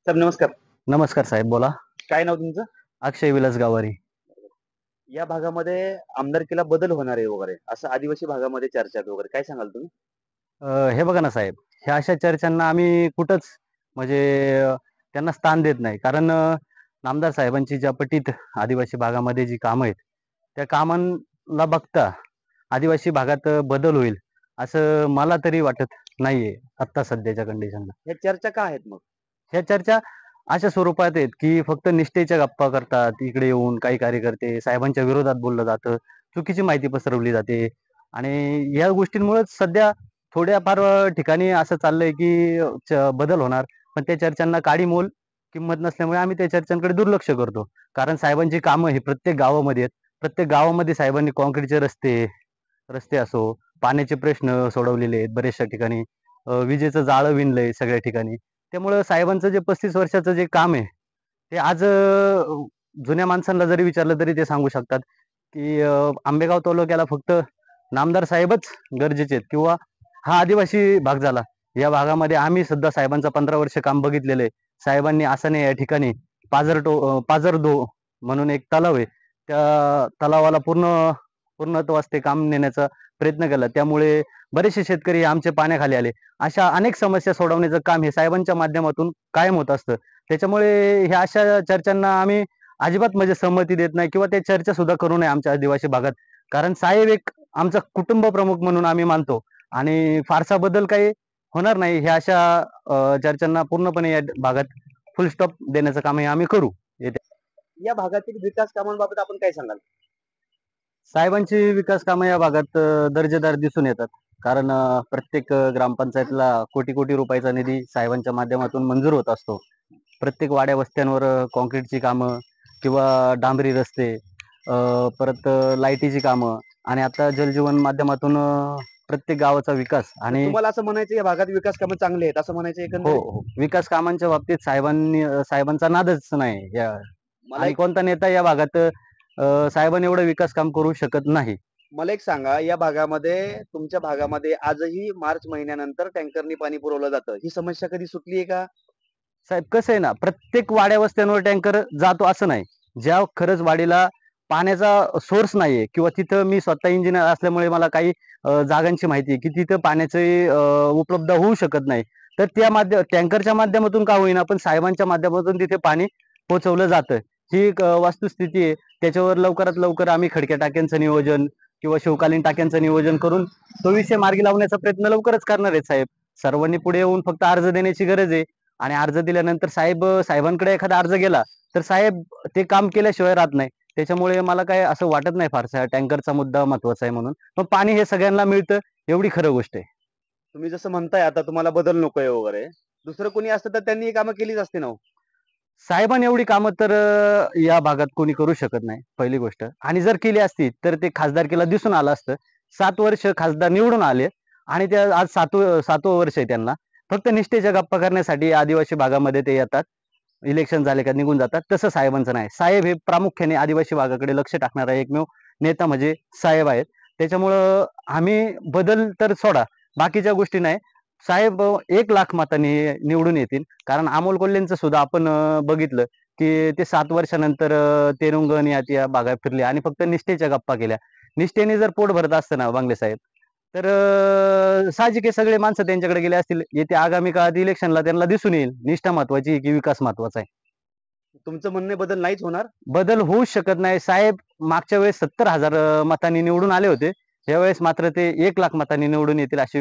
Sir नमस्कार. नमस्कार साहेब, बोला. काय नाव तुमचं? अक्षय विलास गावारी. या भागामध्ये आमदारकीला बदल होणार आहे वगैरे, असं आदिवासी भागामध्ये चर्चा आहे वगैरे. काय सांगाल तुम्ही? हे बघा ना साहेब, ह्या अशा चर्चांना आम्ही कुठंच म्हणजे त्यांना स्थान देत नाही. कारण नामदार साहेबांची ज्या पटीत आदिवासी भागामध्ये जी कामं आहेत, त्या कामांना बघता आदिवासी भागात बदल होईल, असं मला तरी वाटत नाहीये, आत्ता सध्याच्या कंडिशनला. ह्या चर्चा का आहेत मग? ह्या चर्चा अशा स्वरूपात आहेत, की फक्त निष्ठेच्या गप्पा करतात. इकडे येऊन काही कार्यकर्ते साहेबांच्या विरोधात बोललं जातं. चुकीची माहिती पसरवली जाते आणि या गोष्टींमुळेच सध्या थोड्याफार ठिकाणी असं चाललंय, की बदल होणार. पण त्या चर्चांना काडी मोल किंमत नसल्यामुळे आम्ही त्या चर्चांकडे दुर्लक्ष करतो. कारण साहेबांची कामं ही प्रत्येक गावामध्ये आहेत. प्रत्येक गावामध्ये साहेबांनी काँक्रीटचे रस्ते रस्ते असो, पाण्याचे प्रश्न सोडवलेले आहेत बऱ्याचशा ठिकाणी. विजेचं जाळं विणलंय सगळ्या ठिकाणी. त्यामुळं साहेबांचं जे 35 वर्षाचं जे काम आहे, ते आज जुन्या माणसांना जरी विचारलं तरी ते सांगू शकतात, की आंबेगाव तालुक्याला फक्त नामदार साहेबच गरजेचे आहेत किंवा हा आदिवासी भाग झाला. या भागामध्ये आम्ही सुद्धा साहेबांचं 15 वर्ष काम बघितलेलं आहे. साहेबांनी आसाने या ठिकाणी पाझरदो म्हणून एक तलाव आहे. त्या तलावाला पूर्णत्वास ते काम नेण्याचा प्रयत्न केला. त्यामुळे बरेचसे शेतकरी आमच्या पाण्याखाली आले. अशा अनेक समस्या सोडवण्याचं काम हे साहेबांच्या माध्यमातून कायम होत असतं. त्याच्यामुळे ह्या अशा चर्चांना आम्ही अजिबात म्हणजे संमती देत नाही किंवा त्या चर्चा सुद्धा करू नये आमच्या आदिवासी भागात. कारण साहेब एक आमचा कुटुंब प्रमुख म्हणून आम्ही मानतो आणि फारसा बदल काही होणार नाही. ह्या अशा चर्चांना पूर्णपणे या भागात फुल स्टॉप देण्याचं काम हे आम्ही करू. या भागातील विकास कामांबाबत आपण काय सांगाल? साहेबांची विकास कामं या भागात दर्जेदार दिसून येतात. कारण प्रत्येक ग्रामपंचायतला कोटी-कोटी रुपयाचा निधी साहेबांच्या माध्यमातून मंजूर होत असतो. प्रत्येक वाड्या वस्त्यांवर काँक्रीटची कामं किंवा डांबरी रस्ते, परत लाईटीची कामं आणि आता जलजीवन माध्यमातून प्रत्येक गावाचा विकास तर आणि तुम्हाला असं म्हणायचं या भागात विकास कामं चांगली आहेत असं म्हणायचं हो, एकंदरीत? हो. विकास कामांच्या बाबतीत साहेबांचा नादच नाही या मला आणि एक कोणता नेता या भागात साहेबांनी एवढं विकास काम करू शकत नाही. मला एक सांगा, या भागामध्ये तुमच्या भागामध्ये आजही मार्च महिन्यानंतर टँकरनी पाणी पुरवलं जातं. ही समस्या कधी सुटली आहे का? साहेब कसं आहे ना, प्रत्येक वाड्या वस्त्यांवर टँकर जातो असं नाही. ज्या खरंच वाडीला पाण्याचा सोर्स नाहीये किंवा तिथं मी स्वतः इंजिनिअर असल्यामुळे मला काही जागांची माहिती आहे, की तिथं पाण्याची उपलब्ध होऊ शकत नाही. तर त्या टँकरच्या माध्यमातून का होईना, पण साहेबांच्या माध्यमातून तिथे पाणी पोहोचवलं जातं. ही एक वस्तुस्थिती आहे. त्याच्यावर लवकरात लवकर आम्ही खडक्या टाक्यांचं नियोजन किंवा शिवकालीन टाक्यांचं नियोजन करून तो विषय मार्गी लावण्याचा प्रयत्न लवकरच करणार आहेत साहेब. सर्वांनी पुढे येऊन फक्त अर्ज देण्याची गरज आहे. आणि अर्ज दिल्यानंतर साहेबांकडे एखादा अर्ज गेला, तर साहेब ते काम केल्याशिवाय राहत नाही. त्याच्यामुळे मला काय असं वाटत नाही फारसा टँकरचा मुद्दा महत्वाचा आहे म्हणून. पण पाणी हे सगळ्यांना मिळतं एवढी खरं गोष्ट आहे. तुम्ही जसं म्हणताय आता तुम्हाला बदल नकोय वगैरे. दुसरं कोणी असतं तर त्यांनी ही कामं केलीच असती ना हो. साहेबांनी एवढी कामं तर या भागात कोणी करू शकत नाही, पहिली गोष्ट. आणि जर केली असती, तर ते खासदारकीला दिसून आलं असतं. 7 वर्ष खासदार निवडून आले आणि त्या आज 7वं वर्ष आहे त्यांना. फक्त निष्ठेच्या गप्पा करण्यासाठी आदिवासी भागामध्ये ते येतात. इलेक्शन झाले का निघून जातात. तसं साहेबांचं नाही. साहेब हे प्रामुख्याने आदिवासी भागाकडे लक्ष टाकणारा एकमेव नेता म्हणजे साहेब आहेत. त्याच्यामुळं आम्ही बदल तर सोडा, बाकीच्या गोष्टी नाही. साहेब 1,00,000 मतांनी निवडून येतील. कारण अमोल कोल्हेंचं सुद्धा आपण बघितलं, की ते 7 वर्षानंतर तेरुंगण या भागात फिरले आणि फक्त निष्ठेच्या गप्पा केल्या. निष्ठेने जर पोट भरत असतं ना बांगले साहेब, तर साहजिक आहे सगळे माणसं त्यांच्याकडे गेले असतील. येत्या आगामी काळात इलेक्शनला त्यांना दिसून येईल, निष्ठा महत्वाची आहे की विकास महत्वाचा आहे. तुमचं म्हणणे बदल नाहीच होणार? बदल होऊच शकत नाही. साहेब मागच्या वेळेस 70,000 मतांनी निवडून आले होते. यावेळेस मात्र ते 1,00,000 मतांनी निवडून येतील अशी